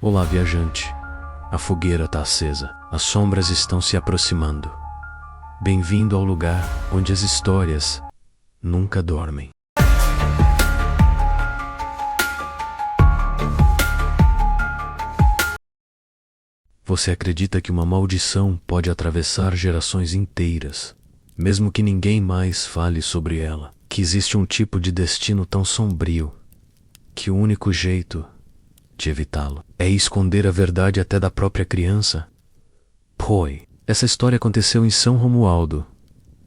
Olá, viajante. A fogueira está acesa. As sombras estão se aproximando. Bem-vindo ao lugar onde as histórias nunca dormem. Você acredita que uma maldição pode atravessar gerações inteiras, mesmo que ninguém mais fale sobre ela? Que existe um tipo de destino tão sombrio que o único jeito de evitá-lo é esconder a verdade até da própria criança? Essa história aconteceu em São Romualdo,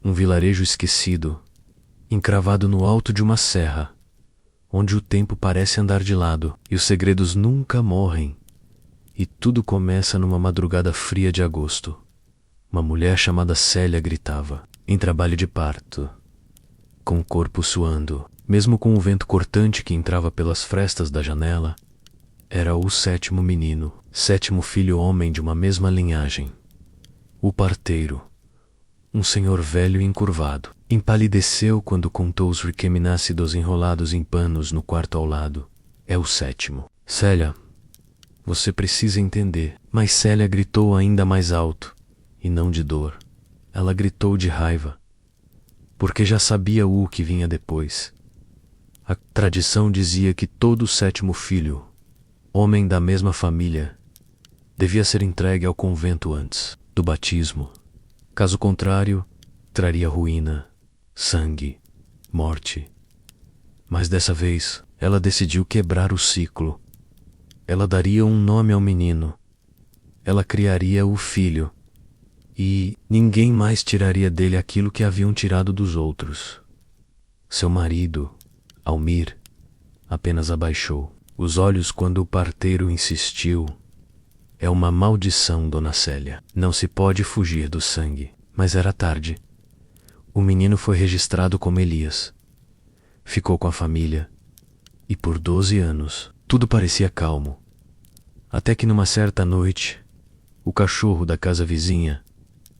um vilarejo esquecido, encravado no alto de uma serra, onde o tempo parece andar de lado e os segredos nunca morrem. E tudo começa numa madrugada fria de agosto. Uma mulher chamada Célia gritava, em trabalho de parto, com o corpo suando, mesmo com o vento cortante que entrava pelas frestas da janela. Era o 7º menino, 7º filho homem de uma mesma linhagem. O parteiro, um senhor velho e encurvado, empalideceu quando contou os requeminacidos enrolados em panos no quarto ao lado. É o 7º. Célia, você precisa entender. Mas Célia gritou ainda mais alto, e não de dor. Ela gritou de raiva, porque já sabia o que vinha depois. A tradição dizia que todo 7º filho, homem da mesma família, devia ser entregue ao convento antes do batismo. Caso contrário, traria ruína, sangue, morte. Mas dessa vez, ela decidiu quebrar o ciclo. Ela daria um nome ao menino. Ela criaria o filho. E ninguém mais tiraria dele aquilo que haviam tirado dos outros. Seu marido, Almir, apenas abaixou os olhos quando o parteiro insistiu. É uma maldição, dona Célia. Não se pode fugir do sangue. Mas era tarde. O menino foi registrado como Elias. Ficou com a família. E por 12 anos, tudo parecia calmo. Até que numa certa noite, o cachorro da casa vizinha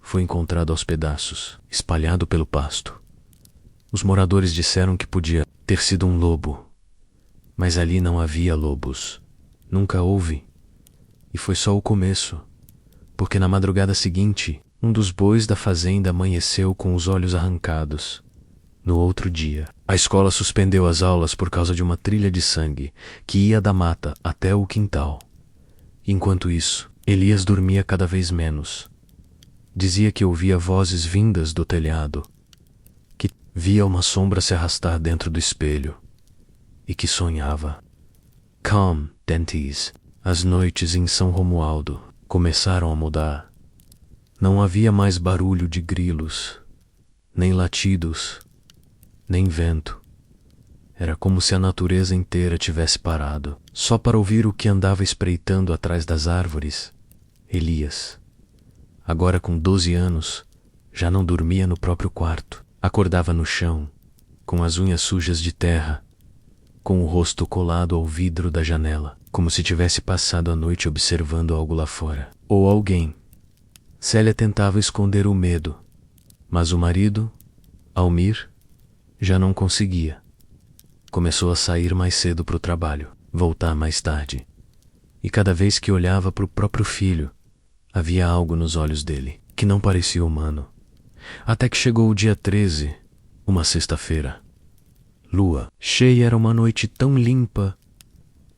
foi encontrado aos pedaços, espalhado pelo pasto. Os moradores disseram que podia ter sido um lobo. Mas ali não havia lobos. Nunca houve. E foi só o começo, porque na madrugada seguinte, um dos bois da fazenda amanheceu com os olhos arrancados. No outro dia, a escola suspendeu as aulas por causa de uma trilha de sangue que ia da mata até o quintal. Enquanto isso, Elias dormia cada vez menos. Dizia que ouvia vozes vindas do telhado, que via uma sombra se arrastar dentro do espelho e que sonhava. Calm, Dentis. As noites em São Romualdo começaram a mudar. Não havia mais barulho de grilos, nem latidos, nem vento. Era como se a natureza inteira tivesse parado, só para ouvir o que andava espreitando atrás das árvores. Elias, agora com 12 anos, já não dormia no próprio quarto. Acordava no chão, com as unhas sujas de terra, com o rosto colado ao vidro da janela, como se tivesse passado a noite observando algo lá fora. Ou alguém. Célia tentava esconder o medo, mas o marido, Almir, já não conseguia. Começou a sair mais cedo para o trabalho, voltar mais tarde. E cada vez que olhava para o próprio filho, havia algo nos olhos dele que não parecia humano. Até que chegou o dia 13, uma sexta-feira. Lua cheia, era uma noite tão limpa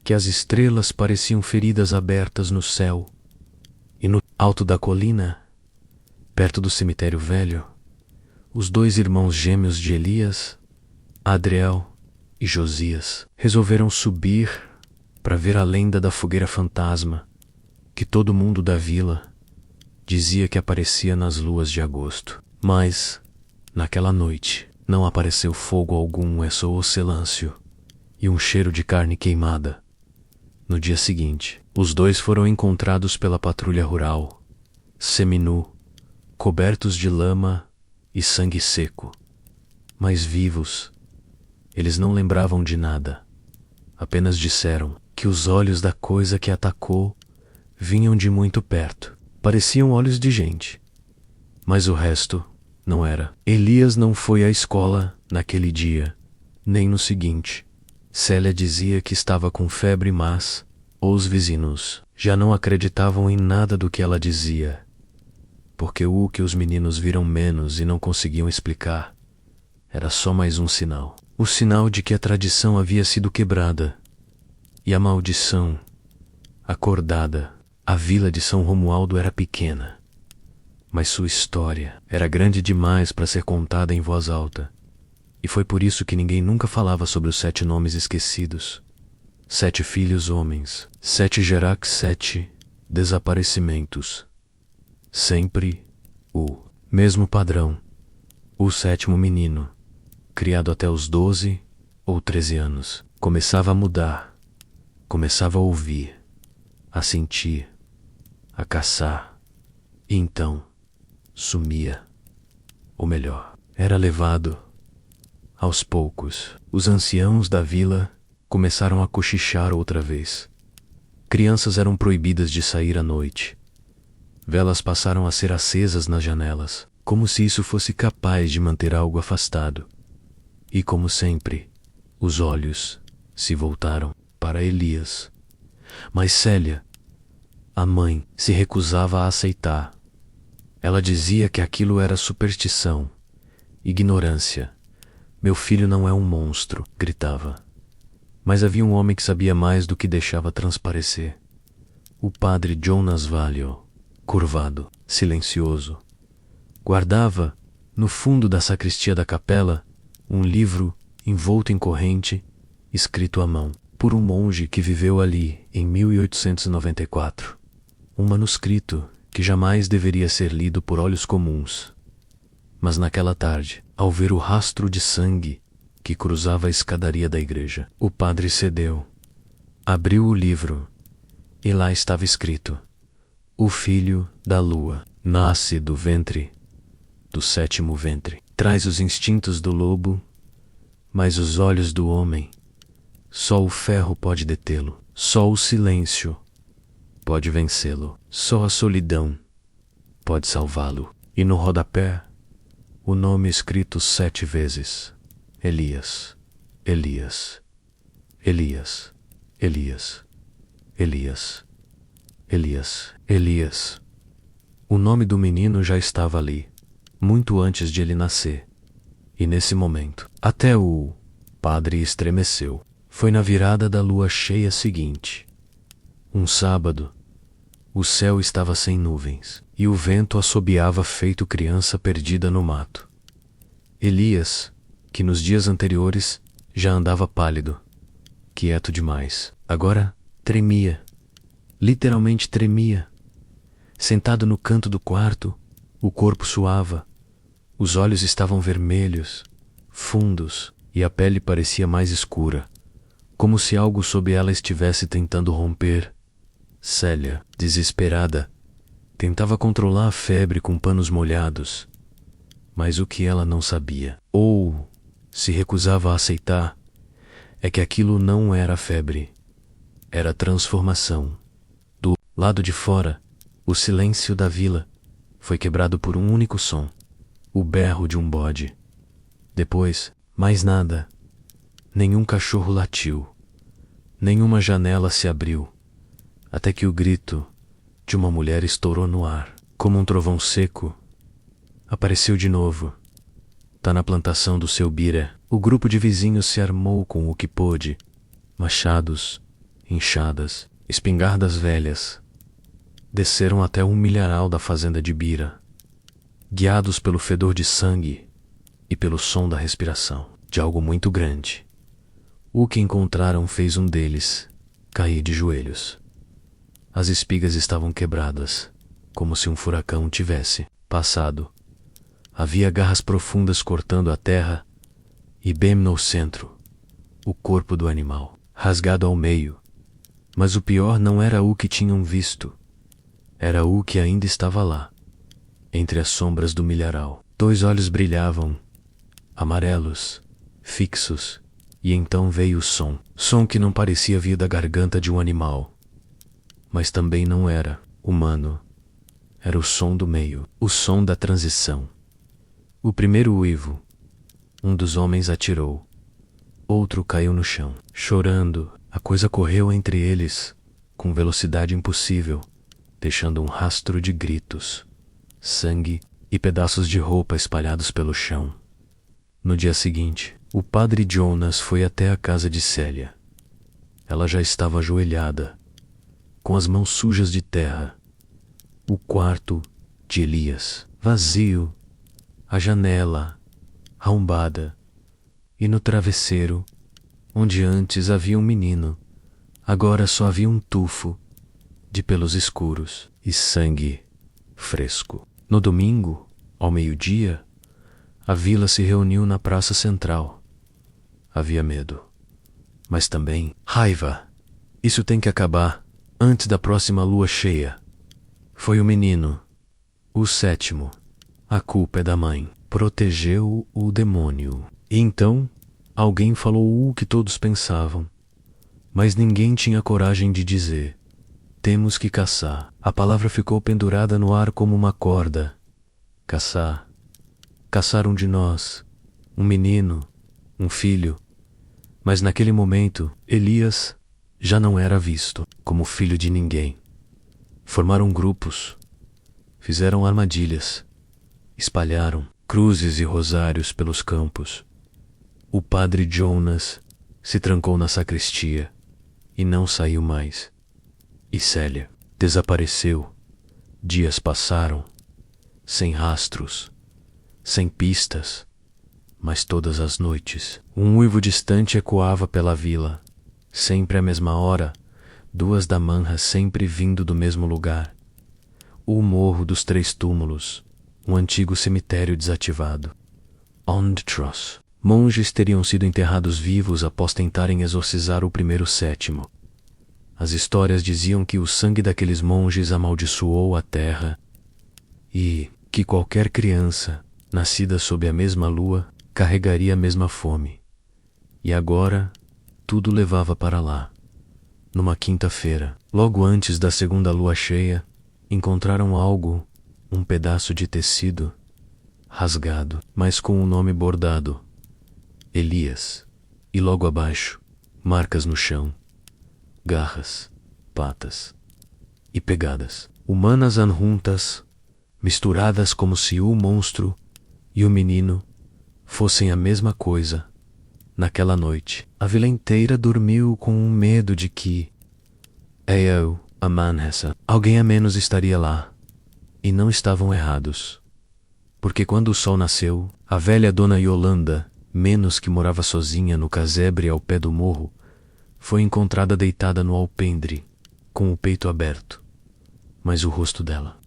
que as estrelas pareciam feridas abertas no céu. E no alto da colina, perto do cemitério velho, os 2 irmãos gêmeos de Elias, Adriel e Josias, resolveram subir para ver a lenda da fogueira fantasma que todo mundo da vila dizia que aparecia nas luas de agosto. Mas, naquela noite, não apareceu fogo algum, só o silêncio e um cheiro de carne queimada. No dia seguinte, os 2 foram encontrados pela patrulha rural, seminu, cobertos de lama e sangue seco, mas vivos. Eles não lembravam de nada, apenas disseram que os olhos da coisa que atacou vinham de muito perto. Pareciam olhos de gente, mas o resto não era. Elias não foi à escola naquele dia, nem no seguinte. Célia dizia que estava com febre, mas Os vizinhos já não acreditavam em nada do que ela dizia, porque o que os meninos viram menos e não conseguiam explicar era só mais um sinal. O sinal de que a tradição havia sido quebrada e a maldição acordada. A vila de São Romualdo era pequena, mas sua história era grande demais para ser contada em voz alta. E foi por isso que ninguém nunca falava sobre os 7 nomes esquecidos. 7 filhos homens, 7 Gerac, 7 desaparecimentos. Sempre o mesmo padrão. O 7º menino, criado até os 12 ou 13 anos, começava a mudar, começava a ouvir, a sentir, a caçar, e então sumia. Ou melhor, era levado. Aos poucos, os anciãos da vila começaram a cochichar outra vez. Crianças eram proibidas de sair à noite. Velas passaram a ser acesas nas janelas, como se isso fosse capaz de manter algo afastado. E como sempre, os olhos se voltaram para Elias. Mas Célia, a mãe, se recusava a aceitar. Ela dizia que aquilo era superstição, ignorância. Meu filho não é um monstro, gritava. Mas havia um homem que sabia mais do que deixava transparecer. O padre John Nasvalio, curvado, silencioso, guardava, no fundo da sacristia da capela, um livro envolto em corrente, escrito à mão, por um monge que viveu ali em 1894. Um manuscrito que jamais deveria ser lido por olhos comuns. Mas naquela tarde, ao ver o rastro de sangue que cruzava a escadaria da igreja, o padre cedeu, abriu o livro e lá estava escrito: o filho da lua nasce do ventre, do 7º ventre. Traz os instintos do lobo, mas os olhos do homem, só o ferro pode detê-lo, só o silêncio pode vencê-lo, só a solidão pode salvá-lo. E no rodapé, o nome escrito 7 vezes: Elias, Elias, Elias, Elias, Elias, Elias, Elias. O nome do menino já estava ali, muito antes de ele nascer. E nesse momento, até o padre estremeceu. Foi na virada da lua cheia seguinte. Um sábado, o céu estava sem nuvens, e o vento assobiava feito criança perdida no mato. Elias, que nos dias anteriores já andava pálido, quieto demais, agora tremia, literalmente tremia. Sentado no canto do quarto, o corpo suava, os olhos estavam vermelhos, fundos, e a pele parecia mais escura, como se algo sob ela estivesse tentando romper. Célia, desesperada, tentava controlar a febre com panos molhados, mas o que ela não sabia, ou se recusava a aceitar, é que aquilo não era febre, era transformação. Do lado de fora, o silêncio da vila foi quebrado por um único som, o berro de um bode. Depois, mais nada. Nenhum cachorro latiu, nenhuma janela se abriu, até que o grito de uma mulher estourou no ar, como um trovão seco. Apareceu de novo. Tá na plantação do seu Bira. O grupo de vizinhos se armou com o que pôde: machados, enxadas, espingardas velhas. Desceram até o milharal da fazenda de Bira, guiados pelo fedor de sangue e pelo som da respiração de algo muito grande. O que encontraram fez um deles cair de joelhos. As espigas estavam quebradas, como se um furacão tivesse passado. Havia garras profundas cortando a terra e bem no centro, o corpo do animal, rasgado ao meio. Mas o pior não era o que tinham visto, era o que ainda estava lá, entre as sombras do milharal. 2 olhos brilhavam, amarelos, fixos, e então veio o som que não parecia vir da garganta de um animal, mas também não era humano. Era o som do meio, o som da transição. O primeiro uivo. Um dos homens atirou. Outro caiu no chão, chorando. A coisa correu entre eles, com velocidade impossível, deixando um rastro de gritos, sangue e pedaços de roupa espalhados pelo chão. No dia seguinte, o padre Jonas foi até a casa de Célia. Ela já estava ajoelhada, com as mãos sujas de terra. O quarto de Elias, vazio, a janela arrombada, e no travesseiro, onde antes havia um menino, agora só havia um tufo de pelos escuros e sangue fresco. No domingo, ao meio-dia, a vila se reuniu na praça central. Havia medo, mas também raiva. Isso tem que acabar antes da próxima lua cheia. Foi o menino, o sétimo. A culpa é da mãe. Protegeu o demônio. E então, alguém falou o que todos pensavam, mas ninguém tinha coragem de dizer: temos que caçar. A palavra ficou pendurada no ar como uma corda. Caçar. Caçar um de nós, um menino, um filho. Mas naquele momento, Elias já não era visto como filho de ninguém. Formaram grupos, fizeram armadilhas, espalharam cruzes e rosários pelos campos. O padre Jonas se trancou na sacristia e não saiu mais. E Célia desapareceu. Dias passaram, sem rastros, sem pistas, mas todas as noites um uivo distante ecoava pela vila, sempre à mesma hora, 2 da manhã, sempre vindo do mesmo lugar. O Morro dos Três Túmulos, um antigo cemitério desativado. Ondtross. Monges teriam sido enterrados vivos após tentarem exorcizar o primeiro sétimo. As histórias diziam que o sangue daqueles monges amaldiçoou a terra e que qualquer criança, nascida sob a mesma lua, carregaria a mesma fome. E agora, tudo levava para lá. Numa quinta-feira, logo antes da segunda lua cheia, encontraram algo, um pedaço de tecido, rasgado, mas com um nome bordado: Elias. E logo abaixo, marcas no chão, garras, patas e pegadas, humanas adjuntas, misturadas como se o monstro e o menino fossem a mesma coisa. Naquela noite, a vila inteira dormiu com um medo de que eu, a Manhassa, alguém a menos estaria lá. E não estavam errados. Porque quando o sol nasceu, a velha dona Yolanda, menos que morava sozinha no casebre ao pé do morro, foi encontrada deitada no alpendre, com o peito aberto. Mas o rosto dela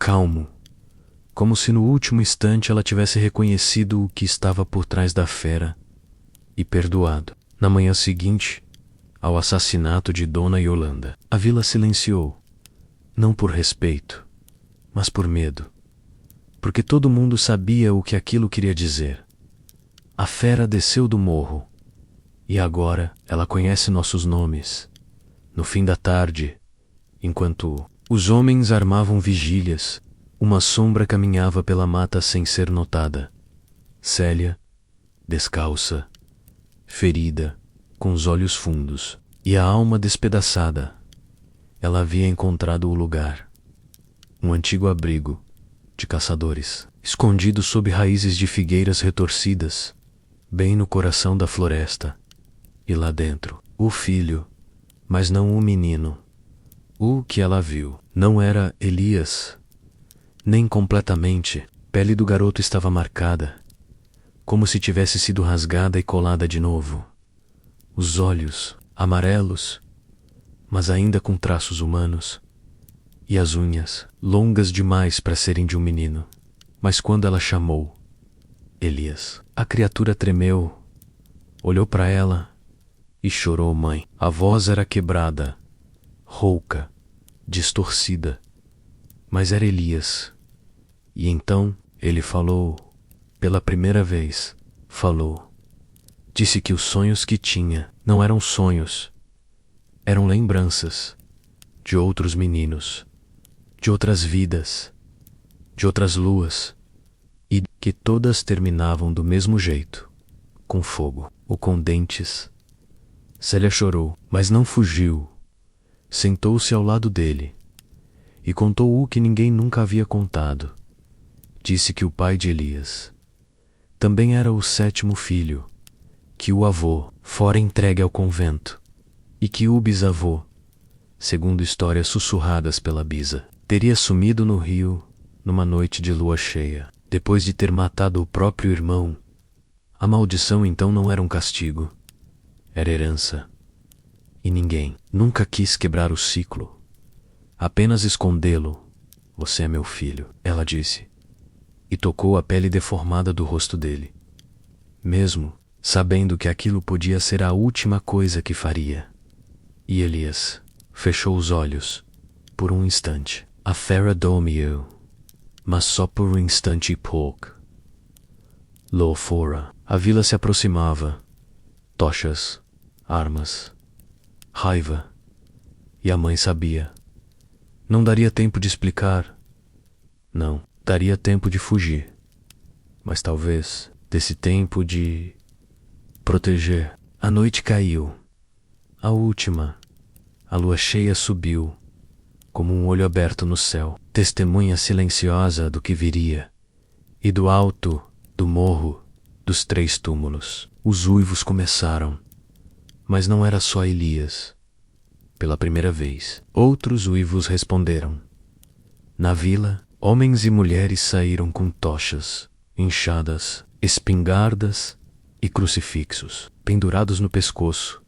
calmo, como se no último instante ela tivesse reconhecido o que estava por trás da fera e perdoado. Na manhã seguinte, ao assassinato de Dona Yolanda, a vila silenciou, não por respeito, mas por medo, porque todo mundo sabia o que aquilo queria dizer. A fera desceu do morro, e agora ela conhece nossos nomes. No fim da tarde, enquanto os homens armavam vigílias, uma sombra caminhava pela mata sem ser notada. Célia, descalça, ferida, com os olhos fundos e a alma despedaçada. Ela havia encontrado o lugar, um antigo abrigo de caçadores, escondido sob raízes de figueiras retorcidas, bem no coração da floresta. E lá dentro, o filho, mas não o menino. O que ela viu não era Elias, nem completamente. A pele do garoto estava marcada, como se tivesse sido rasgada e colada de novo. Os olhos, amarelos, mas ainda com traços humanos, e as unhas, longas demais para serem de um menino. Mas quando ela chamou Elias, a criatura tremeu, olhou para ela e chorou. Mãe. A voz era quebrada, rouca, distorcida, mas era Elias. E então ele falou, pela primeira vez, falou. Disse que os sonhos que tinha não eram sonhos, eram lembranças de outros meninos, de outras vidas, de outras luas, e que todas terminavam do mesmo jeito, com fogo ou com dentes. Célia chorou, mas não fugiu. Sentou-se ao lado dele e contou o que ninguém nunca havia contado. Disse que o pai de Elias também era o 7º filho, que o avô fora entregue ao convento e que o bisavô, segundo histórias sussurradas pela bisa, teria sumido no rio numa noite de lua cheia, depois de ter matado o próprio irmão. A maldição então não era um castigo, era herança. E ninguém nunca quis quebrar o ciclo, apenas escondê-lo. Você é meu filho, ela disse, e tocou a pele deformada do rosto dele, mesmo sabendo que aquilo podia ser a última coisa que faria. E Elias fechou os olhos por um instante. A fera dormiu, mas só por um instante e pouco. Lá fora, a vila se aproximava. Tochas, armas, raiva. E a mãe sabia. Não daria tempo de explicar. Não, daria tempo de fugir. Mas talvez desse tempo de proteger. A noite caiu. A última. A lua cheia subiu, como um olho aberto no céu, testemunha silenciosa do que viria. E do alto do morro dos 3 túmulos, os uivos começaram. Mas não era só Elias. Pela primeira vez, outros uivos responderam. Na vila, homens e mulheres saíram com tochas, enxadas, espingardas e crucifixos, pendurados no pescoço.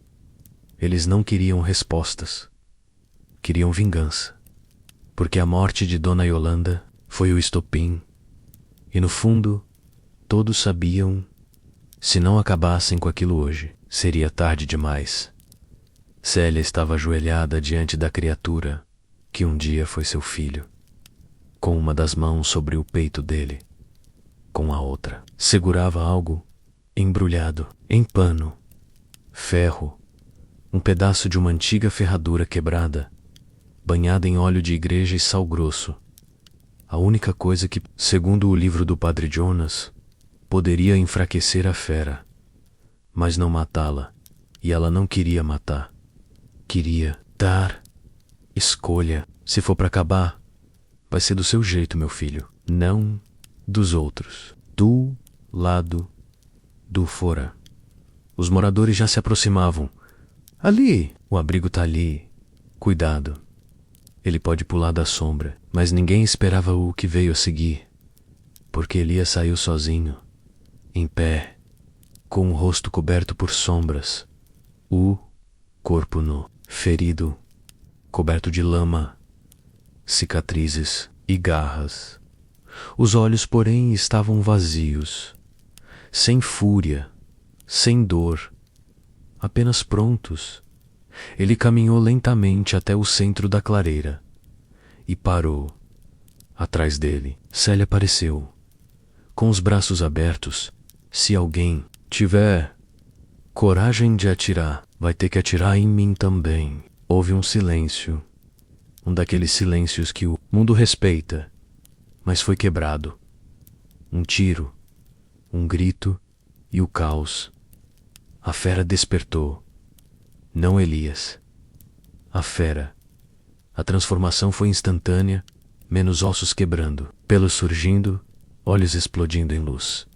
Eles não queriam respostas. Queriam vingança. Porque a morte de Dona Yolanda foi o estopim. E no fundo, todos sabiam, se não acabassem com aquilo hoje, seria tarde demais. Célia estava ajoelhada diante da criatura que um dia foi seu filho, com uma das mãos sobre o peito dele. Com a outra, segurava algo embrulhado em pano, ferro, um pedaço de uma antiga ferradura quebrada, banhada em óleo de igreja e sal grosso. A única coisa que, segundo o livro do Padre Jonas, poderia enfraquecer a fera, mas não matá-la. E ela não queria matar. Queria dar. Escolha. Se for para acabar, vai ser do seu jeito, meu filho, não dos outros. Do lado do fora. Os moradores já se aproximavam. Ali! O abrigo tá ali. Cuidado. Ele pode pular da sombra, mas ninguém esperava o que veio a seguir. Porque Elias saiu sozinho, em pé, com o rosto coberto por sombras, o corpo nu, ferido, coberto de lama, cicatrizes e garras. Os olhos, porém, estavam vazios, sem fúria, sem dor, apenas prontos. Ele caminhou lentamente até o centro da clareira e parou. Atrás dele, Célia apareceu, com os braços abertos. Se alguém tiver coragem de atirar, vai ter que atirar em mim também. Houve um silêncio, um daqueles silêncios que o mundo respeita, mas foi quebrado. Um tiro, um grito e o caos. A fera despertou. Não Elias. A fera. A transformação foi instantânea, menos ossos quebrando, pelos surgindo, olhos explodindo em luz.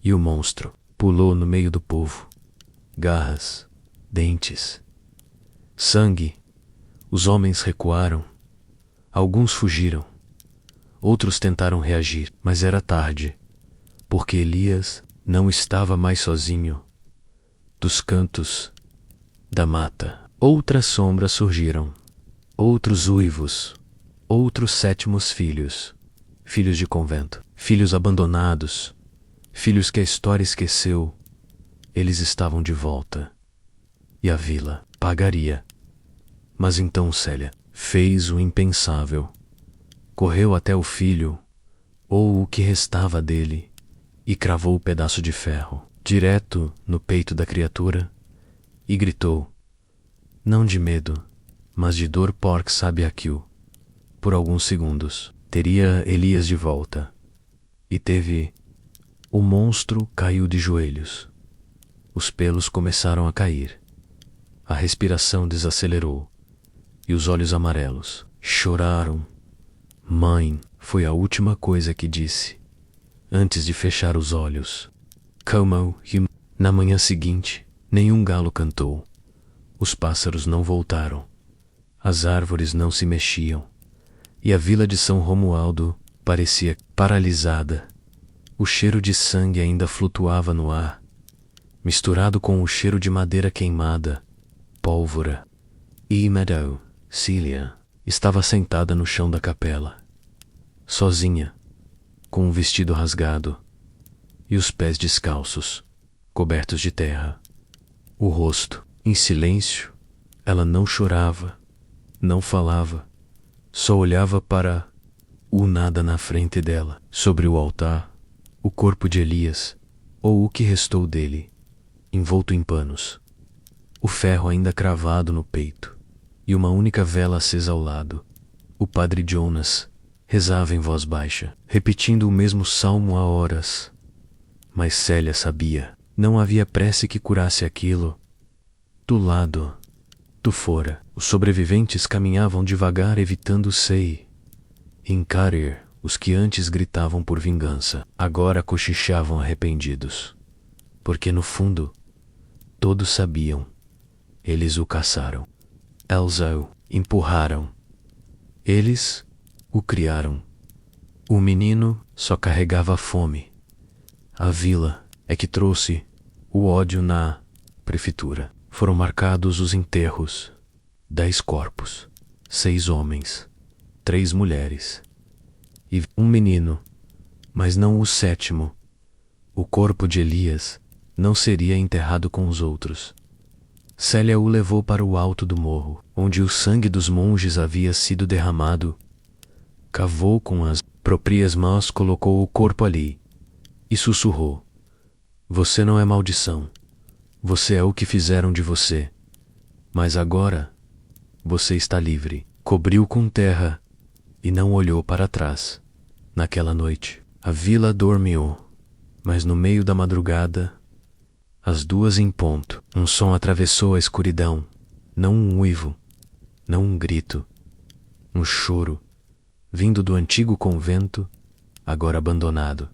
E o monstro pulou no meio do povo. Garras, dentes, sangue. Os homens recuaram. Alguns fugiram. Outros tentaram reagir, mas era tarde, porque Elias não estava mais sozinho. Dos cantos da mata, outras sombras surgiram. Outros uivos, outros 7º filhos, filhos de convento, filhos abandonados, filhos que a história esqueceu. Eles estavam de volta. E a vila pagaria. Mas então Célia fez o impensável. Correu até o filho, ou o que restava dele, e cravou o pedaço de ferro direto no peito da criatura e gritou, não de medo, mas de dor, porque sabe aquilo. Por alguns segundos, teria Elias de volta. E teve. O monstro caiu de joelhos. Os pelos começaram a cair. A respiração desacelerou. e os olhos amarelos. Choraram. Mãe, foi a última coisa que disse, antes de fechar os olhos. Na manhã seguinte, nenhum galo cantou. Os pássaros não voltaram. As árvores não se mexiam. E a vila de São Romualdo parecia paralisada. O cheiro de sangue ainda flutuava no ar, misturado com o cheiro de madeira queimada, pólvora. E Meadow, Celia, estava sentada no chão da capela, sozinha, com um vestido rasgado e os pés descalços, cobertos de terra. O rosto, em silêncio, ela não chorava, não falava, só olhava para o nada na frente dela. Sobre o altar, o corpo de Elias, ou o que restou dele, envolto em panos, o ferro ainda cravado no peito, e uma única vela acesa ao lado. O padre Jonas rezava em voz baixa, repetindo o mesmo salmo há horas. Mas Célia sabia, não havia prece que curasse aquilo. Do lado do fora, os sobreviventes caminhavam devagar, evitando Sei. Em Carrier, os que antes gritavam por vingança, agora cochichavam arrependidos. Porque no fundo, todos sabiam. Eles o caçaram. Eles o empurraram. Eles o criaram. O menino só carregava a fome. A vila é que trouxe o ódio na prefeitura. Foram marcados os enterros. 10 corpos, 6 homens, 3 mulheres e um menino, mas não o 7º. O corpo de Elias não seria enterrado com os outros. Célia o levou para o alto do morro, onde o sangue dos monges havia sido derramado. Cavou com as próprias mãos, colocou o corpo ali e sussurrou: "Você não é maldição. Você é o que fizeram de você. Mas agora você está livre." Cobriu com terra e não olhou para trás. Naquela noite, a vila dormiu, mas no meio da madrugada, às 2 em ponto, um som atravessou a escuridão. Não um uivo, não um grito, um choro, vindo do antigo convento, agora abandonado,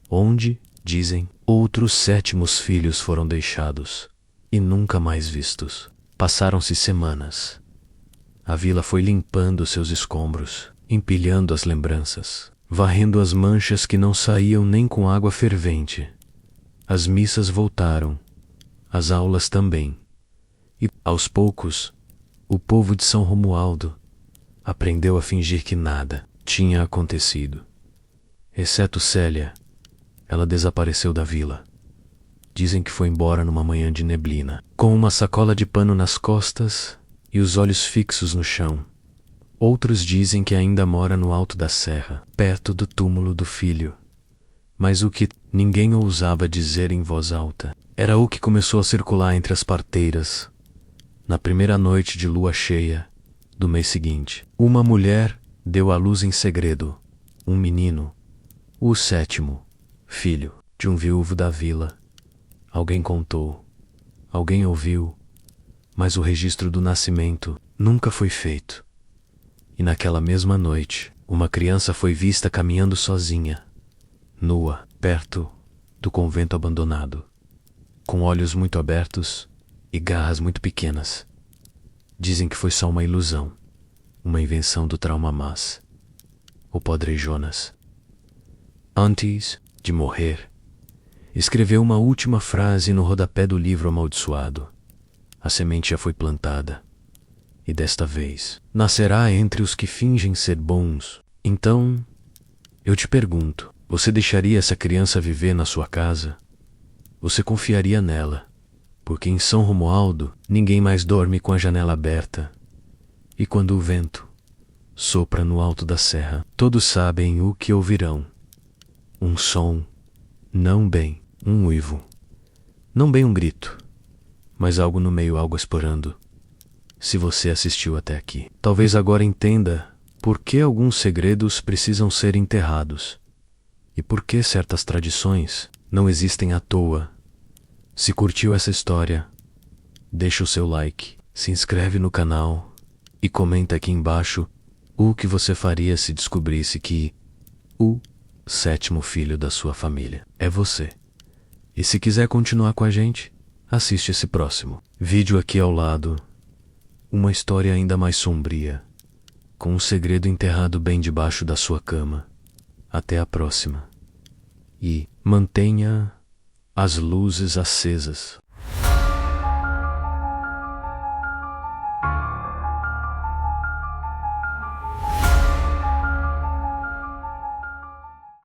onde, dizem, outros 7º filhos foram deixados e nunca mais vistos. Passaram-se semanas. A vila foi limpando seus escombros, empilhando as lembranças, varrendo as manchas que não saíam nem com água fervente. As missas voltaram, as aulas também. E, aos poucos, o povo de São Romualdo aprendeu a fingir que nada tinha acontecido. Exceto Célia, ela desapareceu da vila. Dizem que foi embora numa manhã de neblina, com uma sacola de pano nas costas e os olhos fixos no chão. Outros dizem que ainda mora no alto da serra, perto do túmulo do filho. Mas o que ninguém ousava dizer em voz alta era o que começou a circular entre as parteiras. Na primeira noite de lua cheia do mês seguinte, uma mulher deu à luz em segredo um menino, o 7º filho de um viúvo da vila. Alguém contou, alguém ouviu, mas o registro do nascimento nunca foi feito. E naquela mesma noite, uma criança foi vista caminhando sozinha, nua, perto do convento abandonado, com olhos muito abertos e garras muito pequenas. Dizem que foi só uma ilusão, uma invenção do trauma, mas o padre Jonas, antes de morrer, escreveu uma última frase no rodapé do livro amaldiçoado. A semente já foi plantada, e desta vez nascerá entre os que fingem ser bons. Então, eu te pergunto, você deixaria essa criança viver na sua casa? Você confiaria nela? Porque em São Romualdo ninguém mais dorme com a janela aberta. E quando o vento sopra no alto da serra, todos sabem o que ouvirão. Um som, não bem um uivo, não bem um grito, mas algo no meio, algo esporando. Se você assistiu até aqui, talvez agora entenda por que alguns segredos precisam ser enterrados e por que certas tradições não existem à toa. Se curtiu essa história, deixa o seu like, se inscreve no canal E comenta aqui embaixo o que você faria se descobrisse que o sétimo filho da sua família é você. E se quiser continuar com a gente, assiste esse próximo vídeo aqui ao lado. Uma história ainda mais sombria, com um segredo enterrado bem debaixo da sua cama. Até a próxima. E mantenha as luzes acesas.